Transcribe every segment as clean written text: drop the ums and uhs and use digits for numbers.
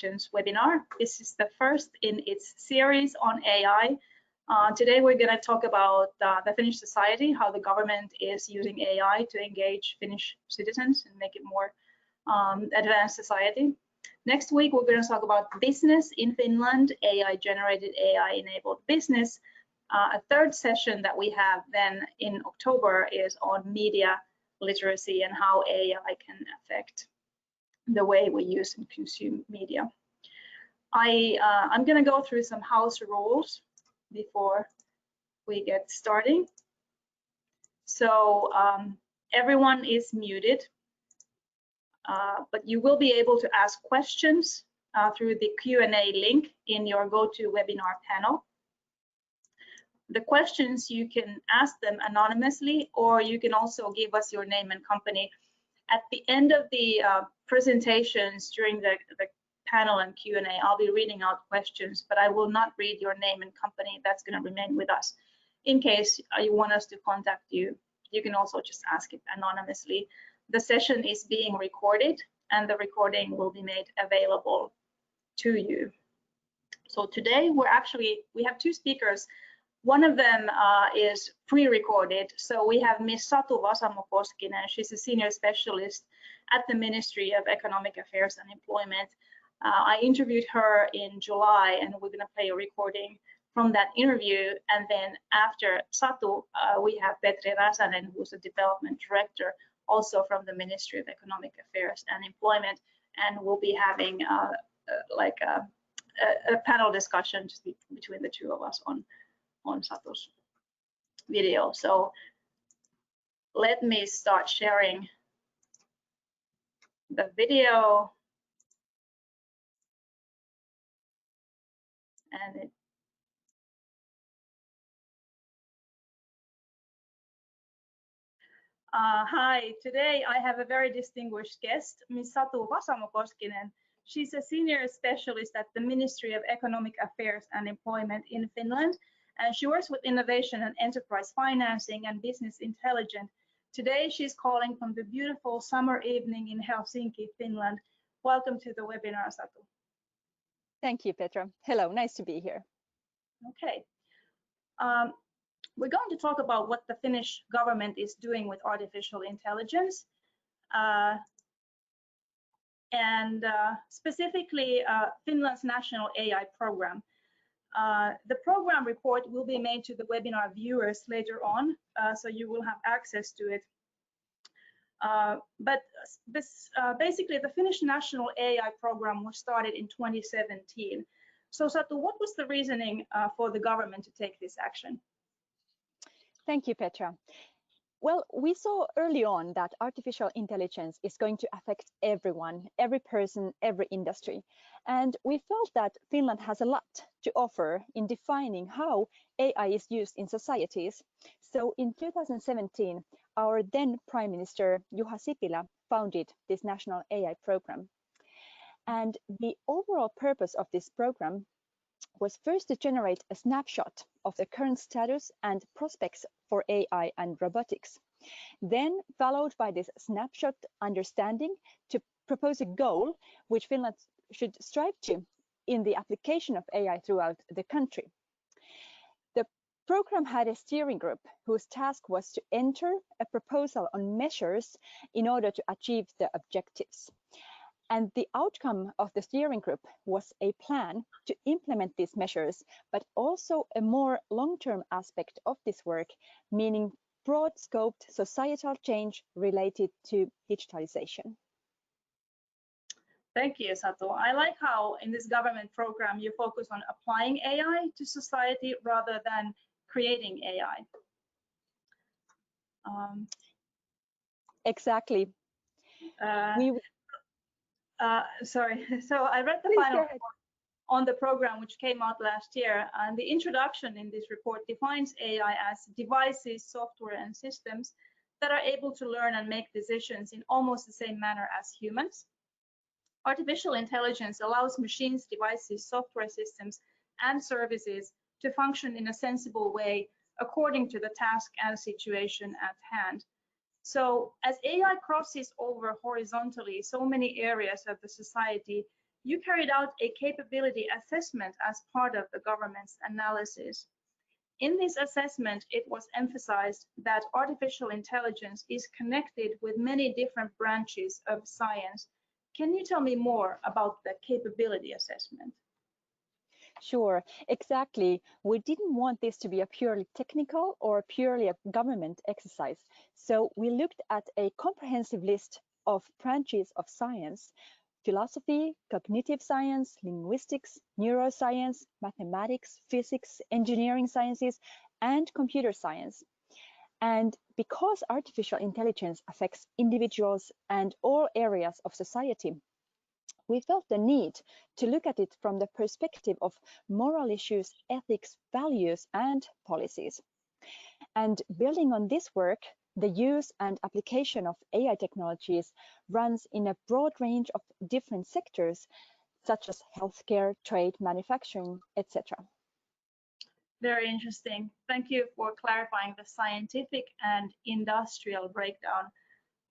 webinar. This is the first in its series on AI. Today we're going to talk about the Finnish society, how the government is using AI to engage Finnish citizens and make it more advanced society. Next week we're going to talk about business in Finland, AI-generated, AI-enabled business. A third session that we have then in October is on media literacy and how AI can affect the way we use and consume media. I'm going to go through some house rules before we get starting. So everyone is muted, but you will be able to ask questions through the Q&A link in your GoToWebinar panel. The questions, you can ask them anonymously, or you can also give us your name and company. At the end of the presentations during the panel and Q&A, I'll be reading out questions, but I will not read your name and company. That's going to remain with us. In case you want us to contact you, you can also just ask it anonymously. The session is being recorded, and the recording will be made available to you. So today we have two speakers. One of them is pre-recorded. So we have Miss Satu Vasamo-Koskinen. She's a senior specialist at the Ministry of Economic Affairs and Employment. I interviewed her in July, and we're going to play a recording from that interview. And then after Satu, we have Petra, who's a development director, also from the Ministry of Economic Affairs and Employment. And we'll be having a panel discussion between the two of us on Satu's video. So let me start sharing the video. And hi, today I have a very distinguished guest, Ms. Satu Vasamo-Koskinen. She's a senior specialist at the Ministry of Economic Affairs and Employment in Finland, and she works with innovation and enterprise financing and business intelligence. Today she's calling from the beautiful summer evening in Helsinki, Finland. Welcome to the webinar, Satu. Thank you, Petra. Hello, nice to be here. Okay. We're going to talk about what the Finnish government is doing with artificial intelligence, and specifically Finland's national AI program. The program report will be made to the webinar viewers later on, so you will have access to it. But basically, the Finnish national AI program was started in 2017. So Satu, what was the reasoning for the government to take this action? Thank you, Petra. Well, we saw early on that artificial intelligence is going to affect everyone, every person, every industry. And we felt that Finland has a lot to offer in defining how AI is used in societies. So in 2017, our then Prime Minister Juha Sipilä founded this national AI program. And the overall purpose of this program was first to generate a snapshot of the current status and prospects for AI and robotics. Then, followed by this snapshot understanding, to propose a goal which Finland should strive to in the application of AI throughout the country. The program had a steering group whose task was to enter a proposal on measures in order to achieve the objectives. And the outcome of the steering group was a plan to implement these measures, but also a more long-term aspect of this work, meaning broad-scoped societal change related to digitalization. Thank you, Satu. I like how in this government program you focus on applying AI to society rather than creating AI. Exactly. Sorry, so I read the final report on the program which came out last year, and the introduction in this report defines AI as devices, software and systems that are able to learn and make decisions in almost the same manner as humans. Artificial intelligence allows machines, devices, software systems and services to function in a sensible way according to the task and situation at hand. So as AI crosses over horizontally so many areas of the society, you carried out a capability assessment as part of the government's analysis. In this assessment, it was emphasized that artificial intelligence is connected with many different branches of science. Can you tell me more about the capability assessment? Sure, exactly. We didn't want this to be a purely technical or purely a government exercise. So we looked at a comprehensive list of branches of science: philosophy, cognitive science, linguistics, neuroscience, mathematics, physics, engineering sciences, and computer science. And because artificial intelligence affects individuals and all areas of society, we felt the need to look at it from the perspective of moral issues, ethics, values, and policies. And building on this work, the use and application of AI technologies runs in a broad range of different sectors, such as healthcare, trade, manufacturing, etc. Very interesting. Thank you for clarifying the scientific and industrial breakdown.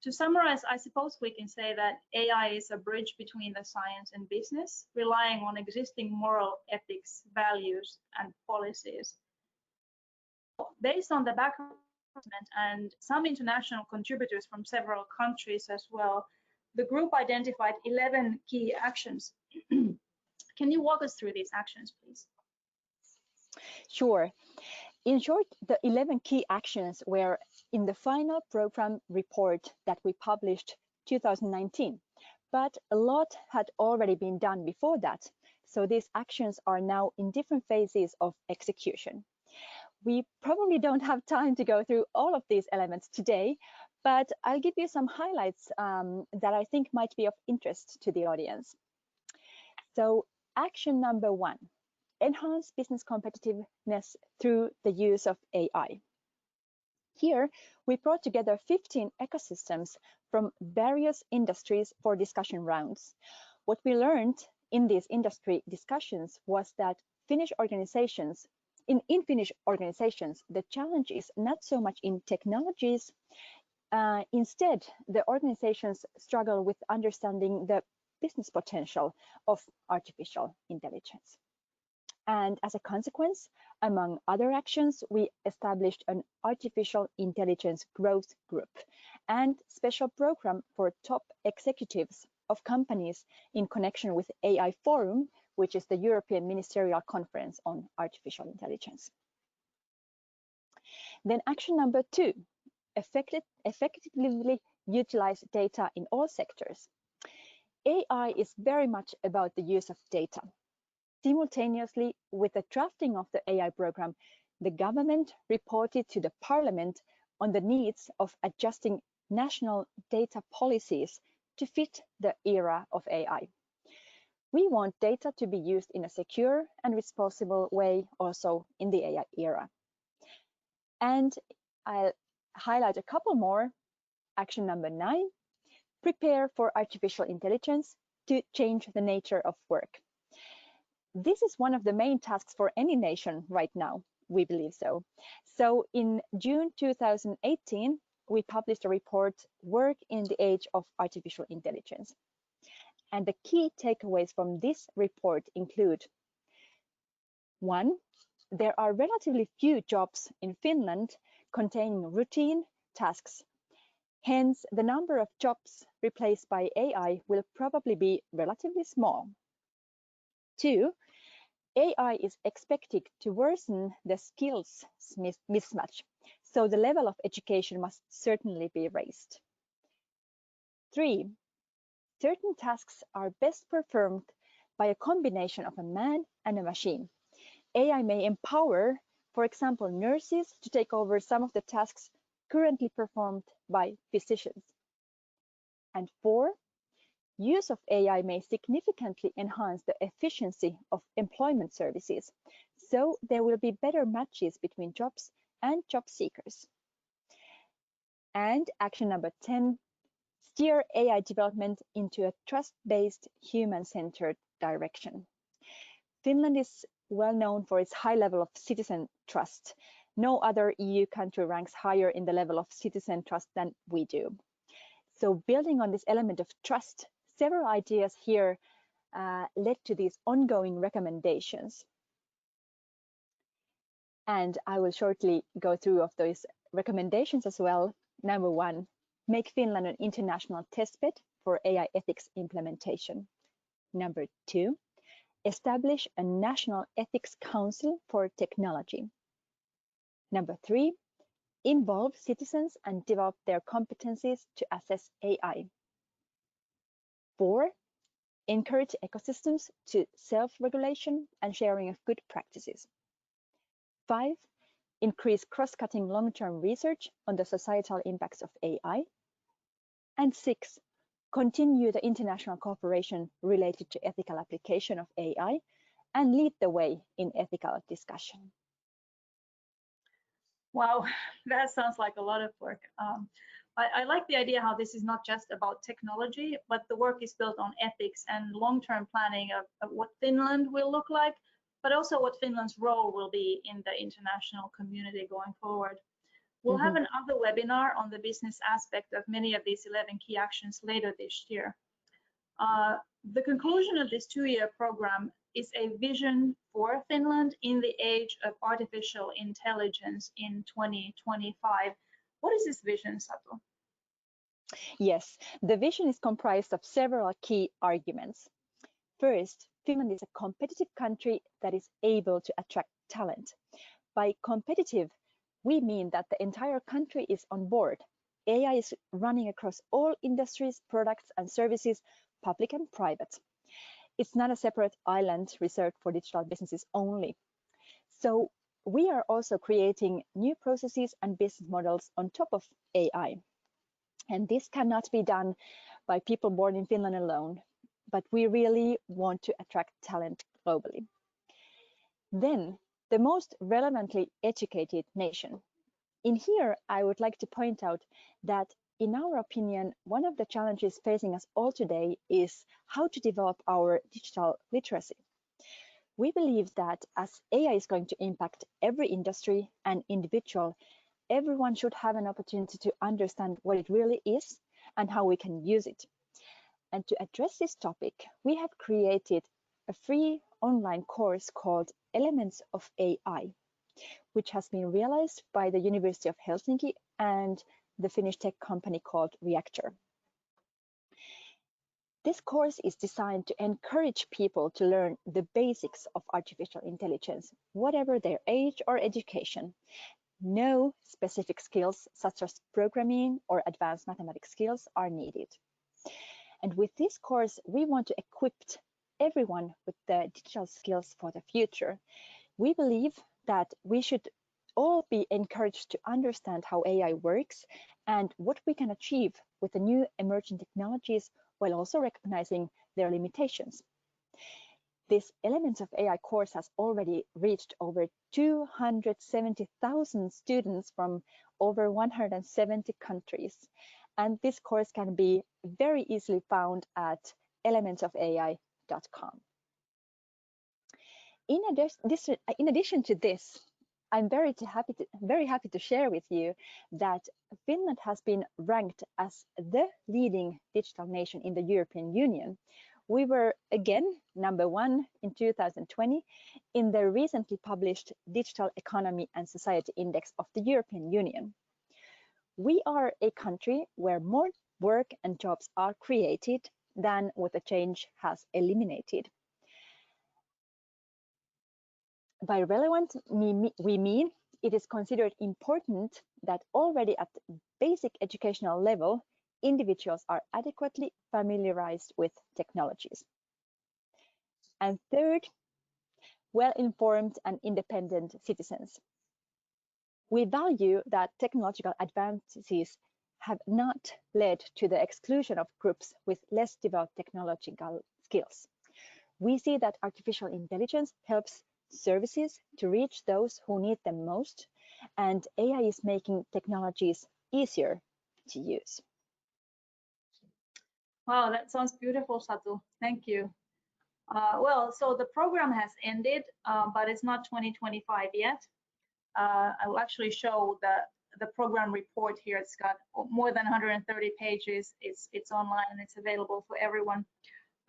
To summarize, I suppose we can say that AI is a bridge between the science and business, relying on existing moral ethics, values, and policies. Based on the background and some international contributors from several countries as well, the group identified 11 key actions. Can you walk us through these actions, please? Sure. In short, the 11 key actions were in the final program report that we published 2019, but a lot had already been done before that. So these actions are now in different phases of execution. We probably don't have time to go through all of these elements today, but I'll give you some highlights that I think might be of interest to the audience. So action number 1. Enhance business competitiveness through the use of AI. Here, we brought together 15 ecosystems from various industries for discussion rounds. What we learned in these industry discussions was that in Finnish organizations, the challenge is not so much in technologies. Instead, the organizations struggle with understanding the business potential of artificial intelligence. And as a consequence, among other actions, we established an artificial intelligence growth group and special program for top executives of companies in connection with AI Forum, which is the European Ministerial Conference on Artificial Intelligence. Then action number 2, effectively utilize data in all sectors. AI is very much about the use of data. Simultaneously with the drafting of the AI program, the government reported to the parliament on the needs of adjusting national data policies to fit the era of AI. We want data to be used in a secure and responsible way also in the AI era. And I'll highlight a couple more. Action number 9, prepare for artificial intelligence to change the nature of work. This is one of the main tasks for any nation right now, we believe so. So in June 2018, we published a report, Work in the Age of Artificial Intelligence. And the key takeaways from this report include: 1, there are relatively few jobs in Finland containing routine tasks. Hence, the number of jobs replaced by AI will probably be relatively small. 2, AI is expected to worsen the skills mismatch, so the level of education must certainly be raised. 3, certain tasks are best performed by a combination of a man and a machine. AI may empower, for example, nurses to take over some of the tasks currently performed by physicians. And 4, use of AI may significantly enhance the efficiency of employment services, so there will be better matches between jobs and job seekers. And action number 10, steer AI development into a trust-based, human-centered direction. Finland is well known for its high level of citizen trust. No other EU country ranks higher in the level of citizen trust than we do. So building on this element of trust, several ideas here led to these ongoing recommendations. And I will shortly go through of those recommendations as well. Number 1, make Finland an international testbed for AI ethics implementation. Number 2, establish a national ethics council for technology. Number 3, involve citizens and develop their competencies to assess AI. 4, encourage ecosystems to self-regulation and sharing of good practices. 5, increase cross-cutting long-term research on the societal impacts of AI. And 6, continue the international cooperation related to ethical application of AI and lead the way in ethical discussion. Wow, that sounds like a lot of work. I like the idea how this is not just about technology, but the work is built on ethics and long-term planning of what Finland will look like, but also what Finland's role will be in the international community going forward. We'll have another webinar on the business aspect of many of these 11 key actions later this year. The conclusion of this 2-year program is a vision for Finland in the age of artificial intelligence in 2025. What is this vision, Satu? Yes, the vision is comprised of several key arguments. First, Finland is a competitive country that is able to attract talent. By competitive, we mean that the entire country is on board. AI is running across all industries, products and services, public and private. It's not a separate island reserved for digital businesses only. So we are also creating new processes and business models on top of AI. And this cannot be done by people born in Finland alone, but we really want to attract talent globally. Then, the most relevantly educated nation. In here, I would like to point out that in our opinion, one of the challenges facing us all today is how to develop our digital literacy. We believe that as AI is going to impact every industry and individual, everyone should have an opportunity to understand what it really is and how we can use it. And to address this topic, we have created a free online course called Elements of AI, which has been realized by the University of Helsinki and the Finnish tech company called Reactor. This course is designed to encourage people to learn the basics of artificial intelligence, whatever their age or education. No specific skills such as programming or advanced mathematics skills are needed. And with this course, we want to equip everyone with the digital skills for the future. We believe that we should all be encouraged to understand how AI works and what we can achieve with the new emerging technologies while also recognizing their limitations. This Elements of AI course has already reached over 270,000 students from over 170 countries. And this course can be very easily found at elementsofai.com. In addition to this, I'm very happy to share with you that Finland has been ranked as the leading digital nation in the European Union. We were again #1 in 2020 in the recently published Digital Economy and Society Index of the European Union. We are a country where more work and jobs are created than what the change has eliminated. By relevant, we mean it is considered important that already at basic educational level, individuals are adequately familiarized with technologies. And third, well-informed and independent citizens. We value that technological advances have not led to the exclusion of groups with less developed technological skills. We see that artificial intelligence helps services to reach those who need them most, and AI is making technologies easier to use. Wow, that sounds beautiful, Satu. Thank you. Well, so the program has ended, but it's not 2025 yet. I will actually show the program report here. It's got more than 130 pages. It's online and it's available for everyone.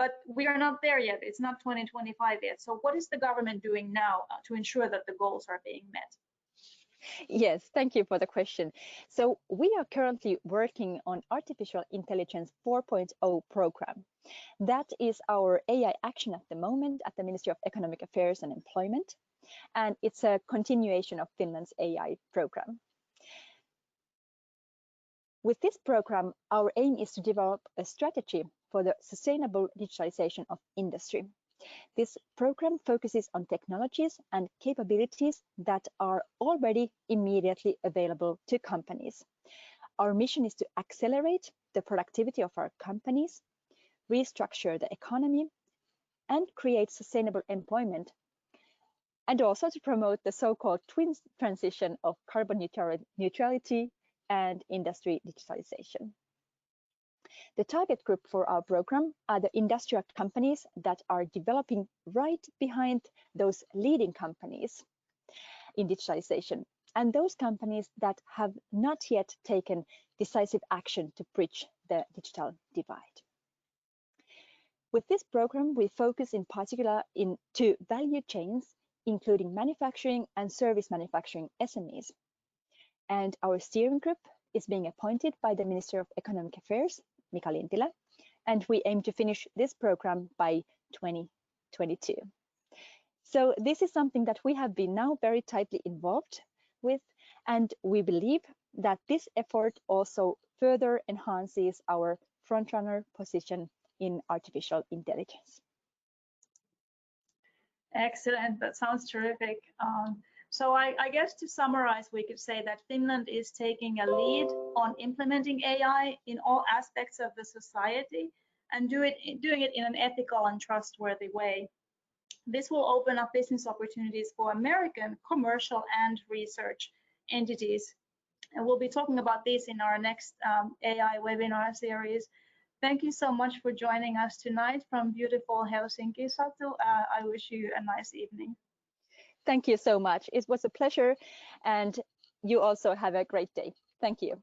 but we are not there yet. It's not 2025 yet. So what is the government doing now to ensure that the goals are being met? Yes, thank you for the question. So we are currently working on Artificial Intelligence 4.0 program. That is our AI action at the moment at the Ministry of Economic Affairs and Employment, and it's a continuation of Finland's AI program. With this program, our aim is to develop a strategy for the sustainable digitalization of industry. This program focuses on technologies and capabilities that are already immediately available to companies. Our mission is to accelerate the productivity of our companies, restructure the economy, and create sustainable employment, and also to promote the so-called twin transition of carbon neutrality and industry digitalization. The target group for our program are the industrial companies that are developing right behind those leading companies in digitalization, and those companies that have not yet taken decisive action to bridge the digital divide. With this program, we focus in particular into value chains, including manufacturing and service manufacturing SMEs. And our steering group is being appointed by the Minister of Economic Affairs, Mika Lintilä, and we aim to finish this program by 2022. So this is something that we have been now very tightly involved with, and we believe that this effort also further enhances our frontrunner position in artificial intelligence. Excellent, that sounds terrific. So I guess to summarize, we could say that Finland is taking a lead on implementing AI in all aspects of the society and doing it in an ethical and trustworthy way. This will open up business opportunities for American commercial and research entities. And we'll be talking about this in our next AI webinar series. Thank you so much for joining us tonight from beautiful Helsinki, Satu. I wish you a nice evening. Thank you so much. It was a pleasure, and you also have a great day. Thank you.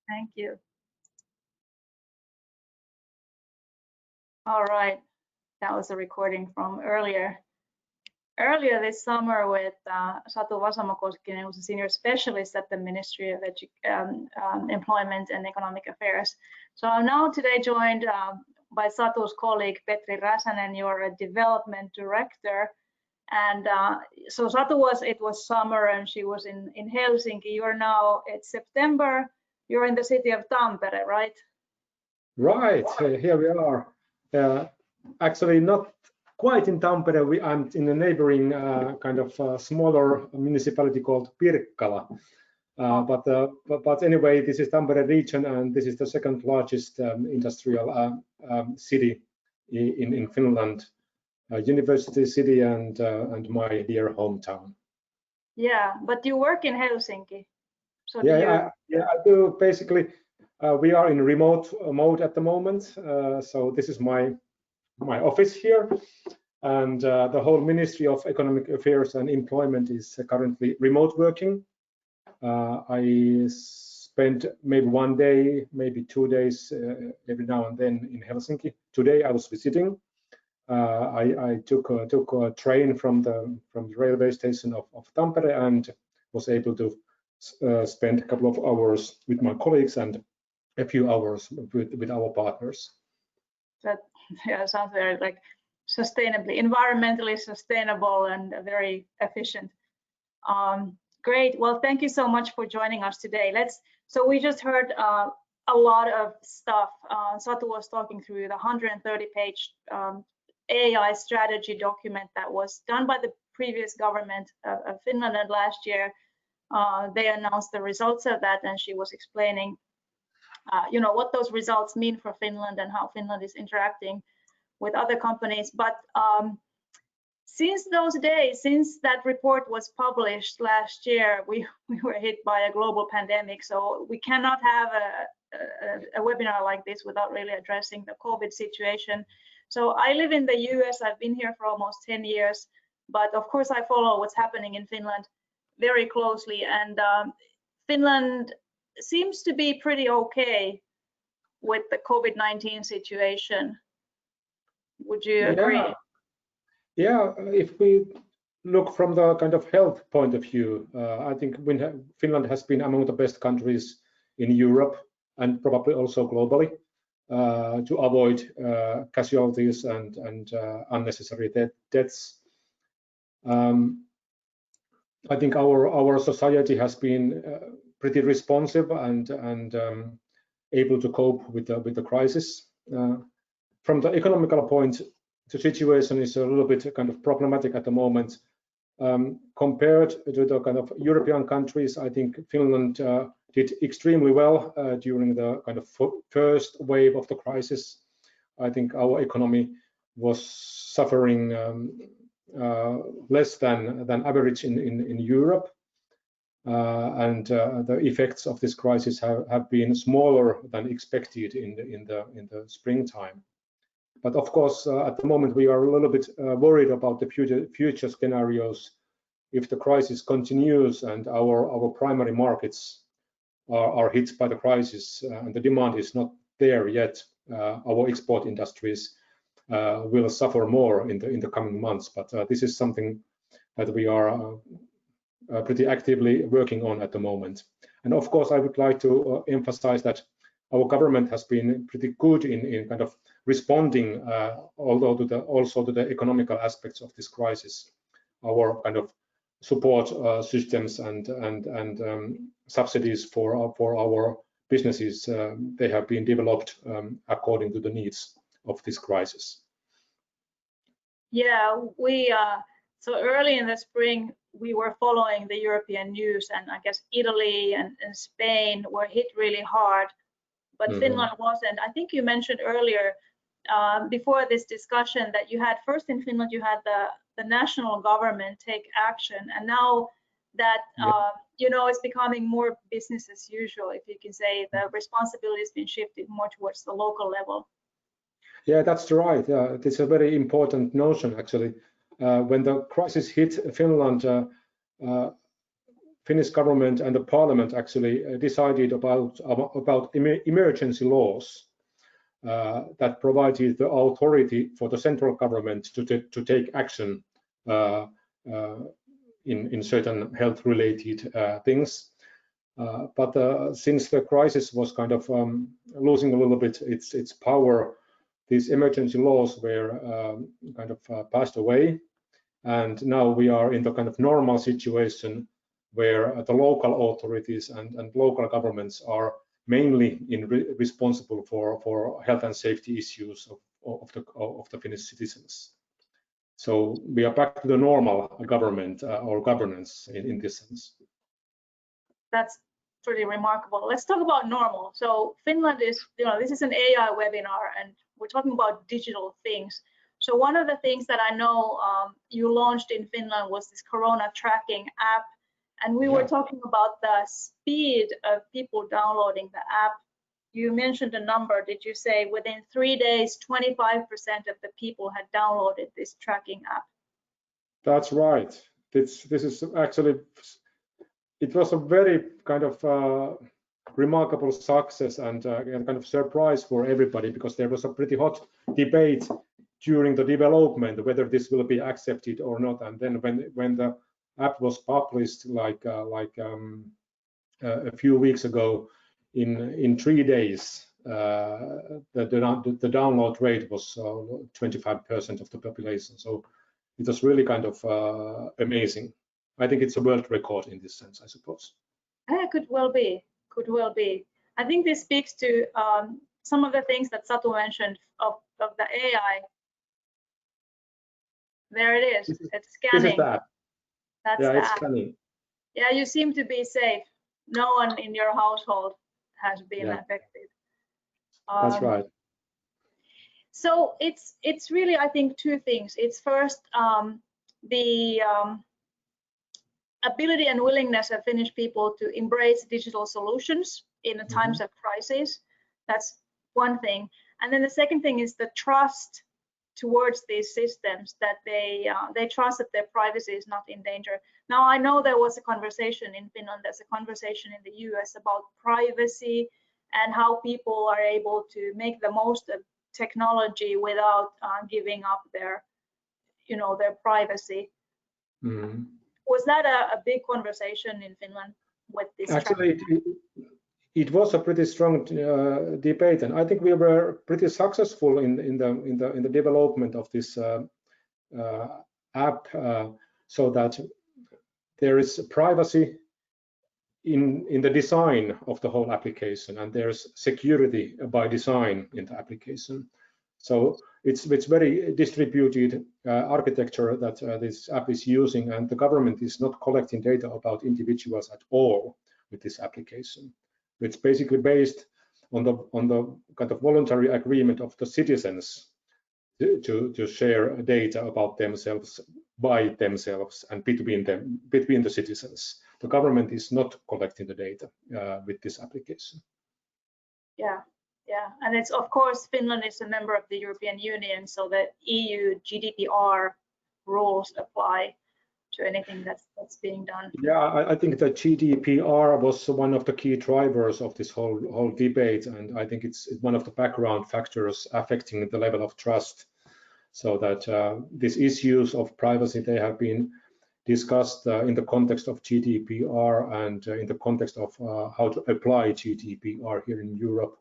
Thank you. All right, that was a recording from earlier this summer with Satu Vasamo-Koskinen, who's a senior specialist at the Ministry of Employment and Economic Affairs. So I'm now today joined by Satu's colleague Petri Räsänen, you're a development director. And so Satu it was summer and she was in Helsinki. You're now, it's September, you're in the city of Tampere, right? Right, here we are. Actually not quite in Tampere, I'm in a neighboring kind of smaller municipality called Pirkkala. But anyway, this is Tampere region and this is the second largest industrial city in Finland. University city and my dear hometown. Yeah, but you work in Helsinki. So I do. Basically, we are in remote mode at the moment. So this is my office here, and the whole Ministry of Economic Affairs and Employment is currently remote working. I spend maybe one day, maybe 2 days every now and then in Helsinki. Today I was visiting. I took a train from the railway station of Tampere and was able to spend a couple of hours with my colleagues and a few hours with our partners. That sounds very like environmentally sustainable and very efficient. Great. Well, thank you so much for joining us today. So we just heard a lot of stuff. Satu was talking through the 130-page AI strategy document that was done by the previous government of Finland, and last year they announced the results of that, and she was explaining what those results mean for Finland and how Finland is interacting with other companies. But since those days, since that report was published last year, we were hit by a global pandemic, so we cannot have a webinar like this without really addressing the COVID situation. So I live in the US, I've been here for almost 10 years, but of course I follow what's happening in Finland very closely, and Finland seems to be pretty okay with the COVID-19 situation. Would you agree? Yeah, if we look from the kind of health point of view, I think Finland has been among the best countries in Europe and probably also globally to avoid casualties and unnecessary deaths. I think our society has been pretty responsive and able to cope with the crisis. From the economical point, the situation is a little bit kind of problematic at the moment. Compared to the kind of European countries, I think Finland did extremely well during the kind of first wave of the crisis. I think our economy was suffering less than average in Europe, and the effects of this crisis have been smaller than expected in the springtime. But of course, at the moment, we are a little bit worried about the future scenarios if the crisis continues and our primary markets are hit by the crisis and the demand is not there yet. Our export industries will suffer more in the coming months. But this is something that we are pretty actively working on at the moment. And of course, I would like to emphasize that our government has been pretty good in kind of responding, although also to the economical aspects of this crisis. Our kind of support systems and subsidies for our businesses, they have been developed according to the needs of this crisis. Yeah, so early in the spring, we were following the European news, and I guess Italy and Spain were hit really hard, but Finland wasn't. I think you mentioned earlier before this discussion that you had first in Finland, you had the national government take action, and now that you know, it's becoming more business as usual, if you can say. The responsibility has been shifted more towards the local level. Yeah, that's right. It's a very important notion, actually. When the crisis hit Finland, Finnish government and the parliament actually decided about emergency laws that provided the authority for the central government to take action in certain health-related things. But since the crisis was kind of losing a little bit its power, these emergency laws were kind of passed away, and now we are in the kind of normal situation where the local authorities and local governments are mainly responsible for health and safety issues of the Finnish citizens. So we are back to the normal government or governance in this sense. That's pretty remarkable. Let's talk about normal. So Finland is, you know, this is an AI webinar, and we're talking about digital things. So one of the things that I know you launched in Finland was this Corona tracking app, and we were talking about the speed of people downloading the app. You mentioned a number. Did you say within 3 days, 25% of the people had downloaded this tracking app? That's right. This is actually, it was a very kind of remarkable success and kind of surprise for everybody, because there was a pretty hot debate during the development whether this will be accepted or not. And then when the app was published like a few weeks ago, in 3 days, the download rate was 25% of the population. So it was really kind of amazing. I think it's a world record in this sense, I suppose. Yeah, could well be. Could well be. I think this speaks to some of the things that Satu mentioned of the AI. There it is. It's scanning. This is the app. That's yeah, the it's app. scanning. Yeah, you seem to be safe. No one in your household has been affected. That's right. So it's really, I think, two things. It's first the ability and willingness of Finnish people to embrace digital solutions in the times of crisis. That's one thing. And then the second thing is the trust towards these systems, that they trust that their privacy is not in danger. Now, I know there was a conversation in Finland, there's a conversation in the US about privacy and how people are able to make the most of technology without giving up their, their privacy. Was that a big conversation in Finland with this? Actually, it was a pretty strong debate, and I think we were pretty successful in the development of this app, so that there is privacy in the design of the whole application, and there's security by design in the application. So it's very distributed architecture that this app is using, and the government is not collecting data about individuals at all with this application. It's basically based on the kind of voluntary agreement of the citizens to share data about themselves by themselves and between the citizens. The government is not collecting the data with this application. Yeah, and it's, of course, Finland is a member of the European Union, so the EU GDPR rules apply to anything that's being done. Yeah, I think that GDPR was one of the key drivers of this whole debate, and I think it's one of the background factors affecting the level of trust. So that these issues of privacy, they have been discussed in the context of GDPR and in the context of how to apply GDPR here in Europe.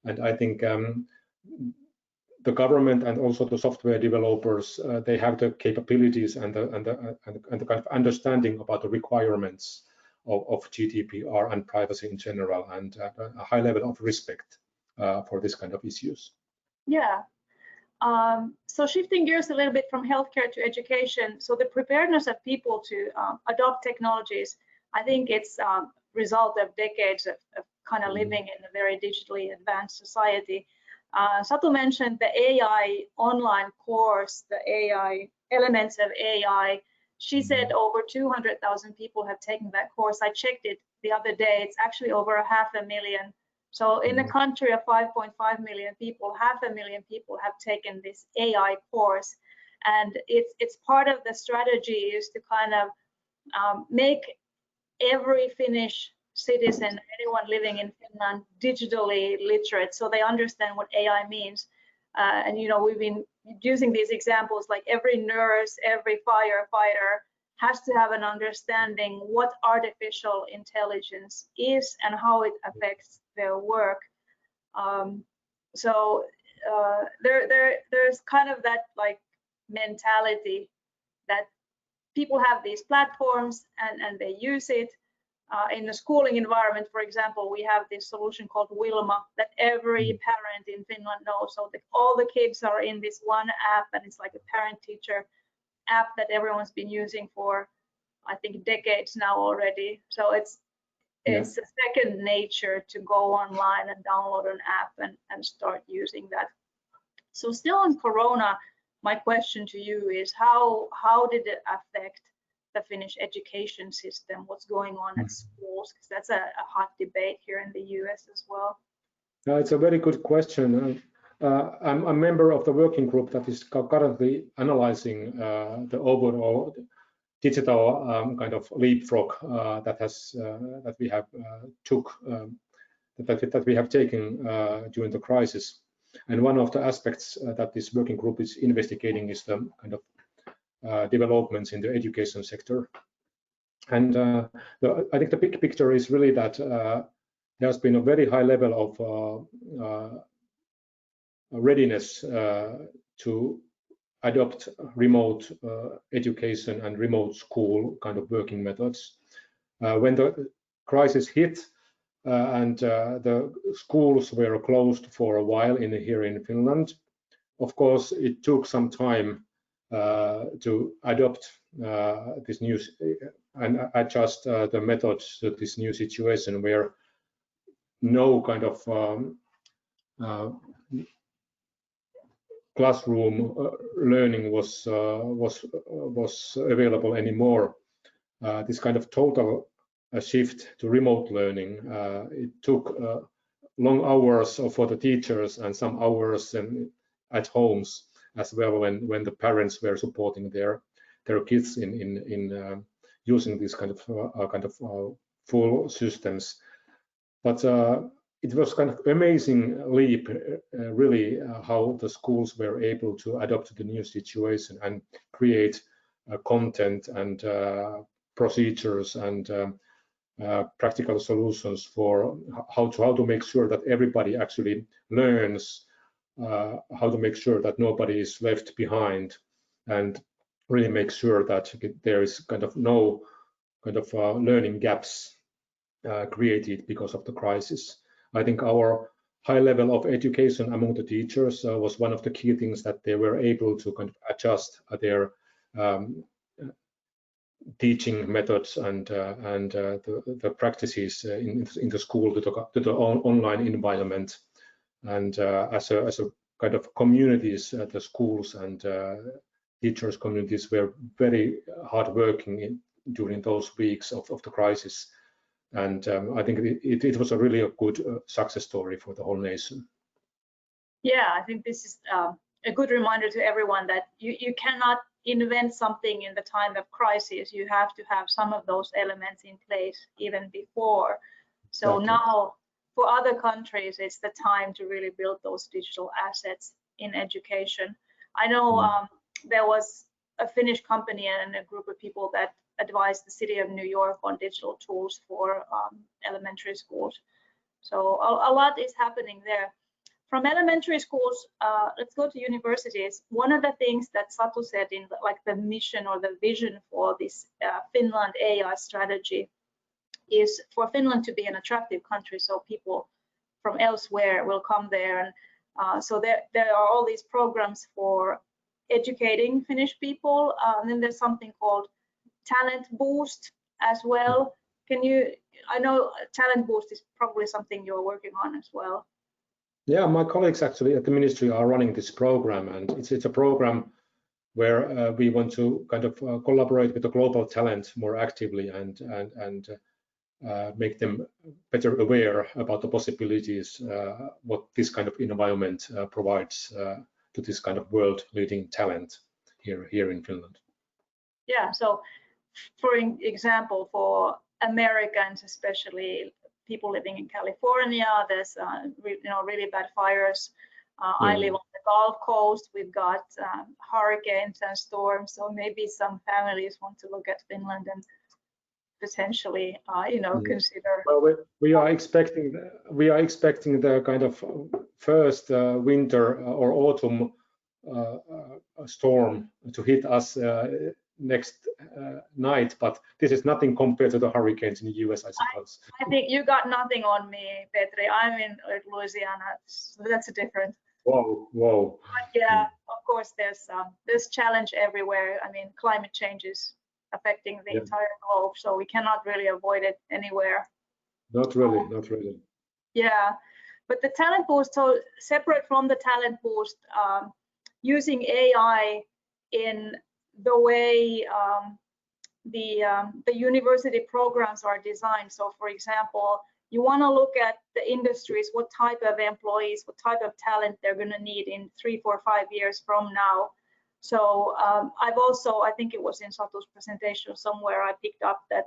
And I think the government and also the software developers, they have the capabilities and the kind of understanding about the requirements of GDPR and privacy in general, and a high level of respect for this kind of issues. Yeah. So shifting gears a little bit from healthcare to education, so the preparedness of people to adopt technologies, I think it's a result of decades of kind of living in a very digitally advanced society. Satu mentioned the AI online course, the AI elements of AI. She said over 200,000 people have taken that course. I checked it the other day. It's actually over 500,000. So in a country of 5.5 million people, 500,000 people have taken this AI course, and it's part of the strategy is to kind of make every Finnish citizen, anyone living in Finland, digitally literate, so they understand what AI means. And we've been using these examples, like every nurse, every firefighter has to have an understanding what artificial intelligence is and how it affects their work. So there's kind of that like mentality that people have these platforms and they use it. In the schooling environment, for example, we have this solution called Wilma that every parent in Finland knows. So all the kids are in this one app, and it's like a parent-teacher app that everyone's been using for, I think, decades now already. So it's a second nature to go online and download an app and start using that. So still on Corona, my question to you is how did it affect the Finnish education system? What's going on at schools? Because that's a hot debate here in the US as well. It's a very good question. I'm a member of the working group that is currently analyzing the overall digital kind of leapfrog that we have that we have taken during the crisis. And one of the aspects that this working group is investigating is the kind of developments in the education sector. And I think the big picture is really that there's been a very high level of readiness to adopt remote education and remote school kind of working methods. When the crisis hit and the schools were closed for a while here in Finland, of course, it took some time to adopt this new and adjust the methods to this new situation where no kind of classroom learning was available anymore. This kind of total shift to remote learning, it took long hours for the teachers and some hours at homes as well when the parents were supporting their kids in using these kind of full systems. But it was kind of amazing leap, really, how the schools were able to adapt to the new situation and create content and procedures and practical solutions for how to make sure that everybody actually learns, how to make sure that nobody is left behind, and really make sure that there is kind of no kind of learning gaps created because of the crisis. I think our high level of education among the teachers was one of the key things that they were able to kind of adjust their teaching methods and the practices in the school to the online environment. And as a kind of communities, the schools and teachers communities were very hardworking during those weeks of the crisis. And I think it was really a good success story for the whole nation. Yeah, I think this is a good reminder to everyone that you cannot invent something in the time of crisis. You have to have some of those elements in place even before. So exactly. Now for other countries, it's the time to really build those digital assets in education. I know there was a Finnish company and a group of people that advised the city of New York on digital tools for elementary schools. So a lot is happening there. From elementary schools, let's go to universities. One of the things that Satu said in like the mission or the vision for this Finland AI strategy is for Finland to be an attractive country, so people from elsewhere will come there. And so there are all these programs for educating Finnish people. And then there's something called Talent Boost as well. I know Talent Boost is probably something you're working on as well. Yeah, my colleagues actually at the ministry are running this program, and it's a program where we want to kind of collaborate with the global talent more actively and make them better aware about the possibilities what this kind of environment provides to this kind of world-leading talent here in Finland. Yeah, so for example, for Americans, especially people living in California, there's really bad fires. I live on the Gulf Coast. We've got hurricanes and storms, so maybe some families want to look at Finland and potentially, consider. Well, we are expecting the kind of first winter or autumn storm to hit us next night, but this is nothing compared to the hurricanes in the US, I suppose. I think you got nothing on me, Petra. I'm in Louisiana, so that's a different. Whoa. But yeah, of course, there's challenge everywhere. I mean, climate change is affecting the entire globe, so we cannot really avoid it anywhere. Not really. Yeah, but the Talent Boost, so separate from the Talent Boost, using AI in the way the university programs are designed. So for example, you want to look at the industries, what type of employees, what type of talent they're going to need in 3, 4, 5 years from now. So I've also, I think it was in Satu's presentation somewhere, I picked up that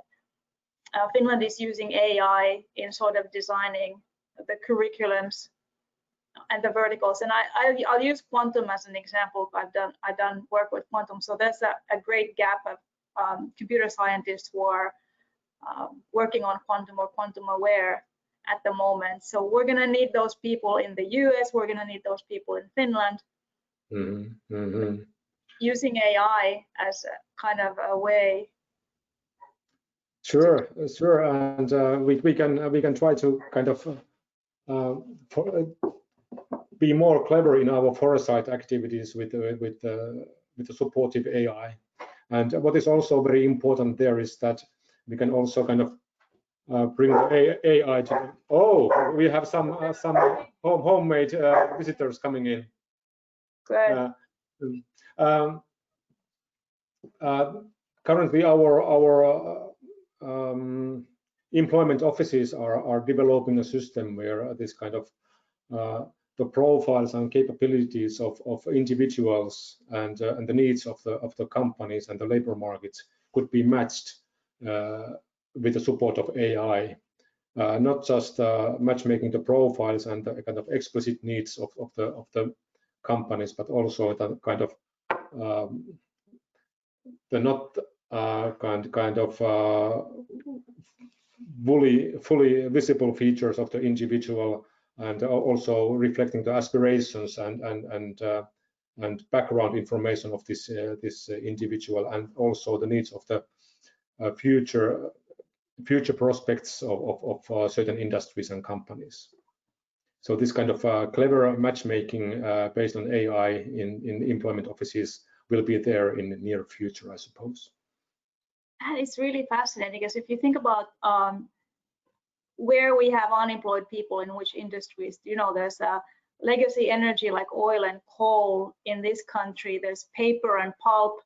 Finland is using AI in sort of designing the curriculums and the verticals. And I'll use quantum as an example. I've done work with quantum. So there's a great gap of computer scientists who are working on quantum or quantum aware at the moment. So we're going to need those people in the US. We're going to need those people in Finland. Using AI as a kind of a way. Sure, and we can try to kind of be more clever in our foresight activities with the supportive AI. And what is also very important there is that we can also kind of bring the AI to. Oh, we have some homemade visitors coming in. Good. Currently, our employment offices are developing a system where this kind of the profiles and capabilities of individuals and the needs of the companies and the labor markets could be matched with the support of AI. not just matchmaking the profiles and the kind of explicit needs of the companies, but also the kind of the not kind of fully visible features of the individual, and also reflecting the aspirations and background information of this individual, and also the needs of the future prospects of certain industries and companies. So this kind of clever matchmaking based on AI in employment offices will be there in the near future, I suppose. And it's really fascinating, because if you think about where we have unemployed people in which industries, you know, there's legacy energy like oil and coal in this country, there's paper and pulp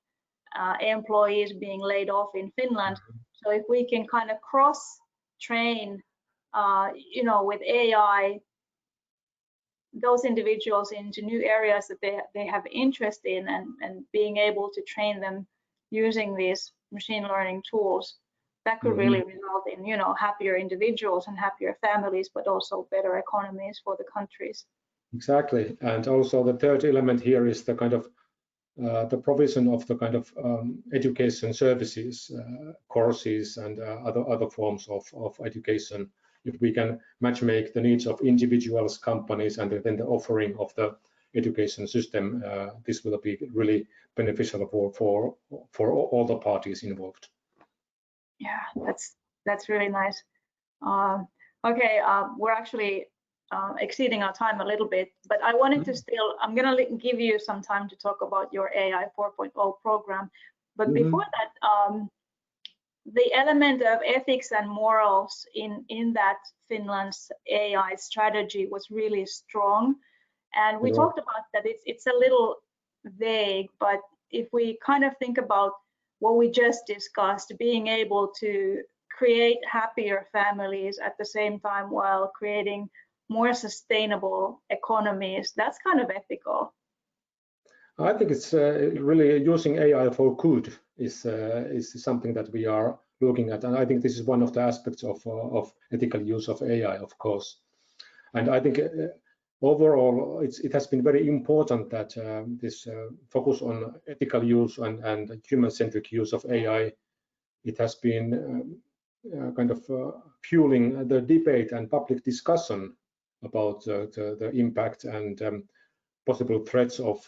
employees being laid off in Finland. So if we can kind of cross-train, you know, with AI, those individuals into new areas that they have interest in, and being able to train them using these machine learning tools, that could really result in, you know, happier individuals and happier families, but also better economies for the countries. Exactly. And also the third element here is the kind of the provision of the kind of education services, courses, and other forms of education. If we can matchmake the needs of individuals, companies, and then the offering of the education system, this will be really beneficial for all the parties involved. Yeah, that's really nice. Okay, we're actually exceeding our time a little bit, but I wanted to still, I'm going to give you some time to talk about your AI 4.0 program. But before that, the element of ethics and morals in that Finland's AI strategy was really strong. And we talked about that it's a little vague, but if we kind of think about what we just discussed, being able to create happier families at the same time while creating more sustainable economies, that's kind of ethical. I think it's really using AI for good is something that we are looking at, and I think this is one of the aspects of ethical use of AI, of course. And I think overall it has been very important that this focus on ethical use and human-centric use of AI, it has been kind of fueling the debate and public discussion about the impact and possible threats of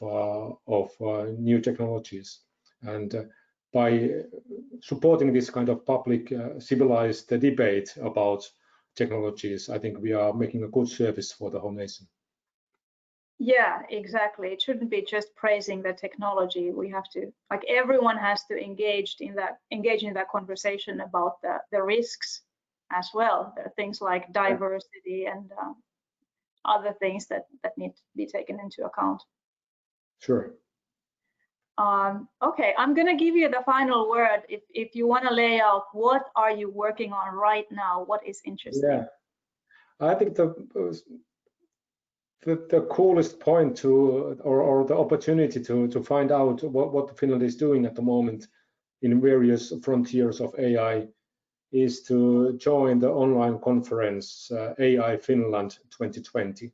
new technologies. And by supporting this kind of public civilized debate about technologies, I think we are making a good service for the whole nation. Yeah, exactly. It shouldn't be just praising the technology. We have to, like, everyone has to engage in that conversation about the risks as well. There are things like diversity and other things that need to be taken into account. Sure. Okay, I'm going to give you the final word. If you want to lay out, what are you working on right now? What is interesting? Yeah, I think the coolest point to, or the opportunity to find out what Finland is doing at the moment in various frontiers of AI is to join the online conference AI Finland 2020.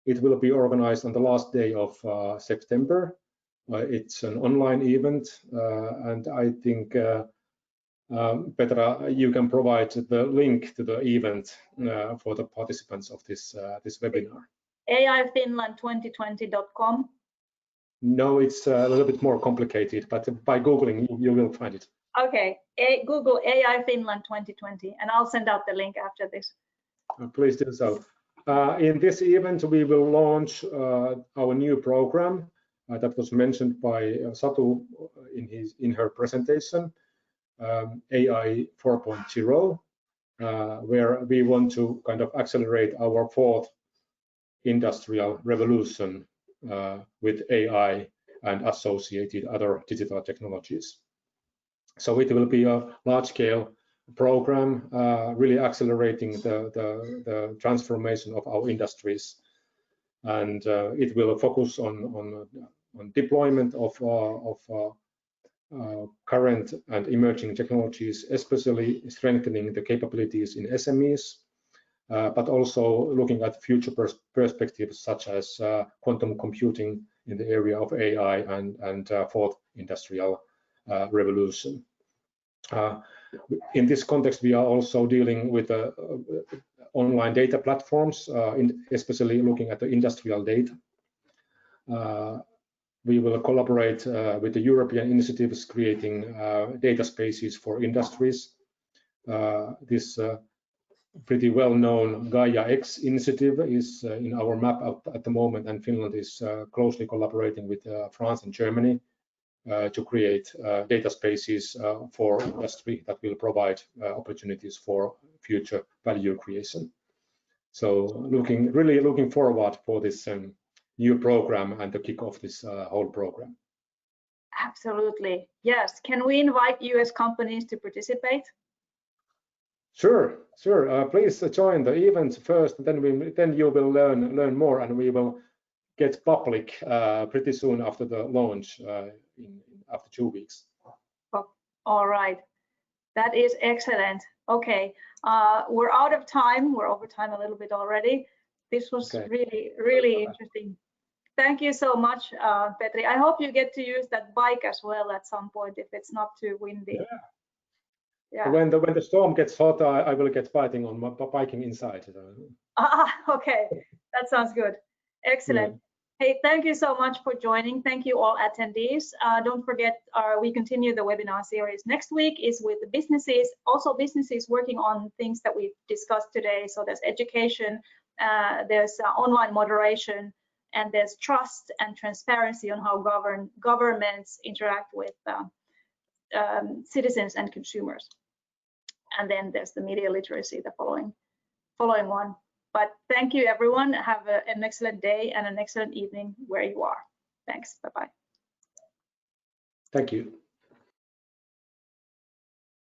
It will be organized on the last day of September. It's an online event, and I think Petra, you can provide the link to the event for the participants of this webinar. AIfinland2020.com. No, it's a little bit more complicated, but by Googling, you will find it. Okay, Google AI Finland 2020, and I'll send out the link after this. Please do so. In this event, we will launch our new program that was mentioned by Satu in her presentation, AI 4.0, where we want to kind of accelerate our fourth industrial revolution with AI and associated other digital technologies. So it will be a large-scale program, really accelerating the transformation of our industries, and it will focus on deployment of current and emerging technologies, especially strengthening the capabilities in SMEs, but also looking at future perspectives such as quantum computing in the area of AI and fourth industrial revolution. In this context, we are also dealing with online data platforms, especially looking at the industrial data. We will collaborate with the European initiatives creating data spaces for industries. This pretty well-known Gaia X initiative is in our map at the moment, and Finland is closely collaborating with France and Germany to create data spaces for industry that will provide opportunities for future value creation. So really looking forward for this new program and to kick off this whole program. Absolutely, yes. Can we invite US companies to participate? Sure. Please join the event first, then you will learn more, and we will get public pretty soon after the launch, after 2 weeks. Oh, all right, that is excellent. Okay, we're out of time. We're over time a little bit already. This was really interesting. Thank you so much, Petri. I hope you get to use that bike as well at some point if it's not too windy. Yeah. When the storm gets hot, I will get biking inside. Okay, that sounds good. Excellent. Yeah. Hey, thank you so much for joining. Thank you all attendees. Don't forget, we continue the webinar series. Next week is with the businesses, also businesses working on things that we've discussed today. So there's education, there's online moderation, and there's trust and transparency on how governments interact with citizens and consumers. And then there's the media literacy, the following one. But thank you, everyone. Have an excellent day and an excellent evening where you are. Thanks. Bye-bye. Thank you.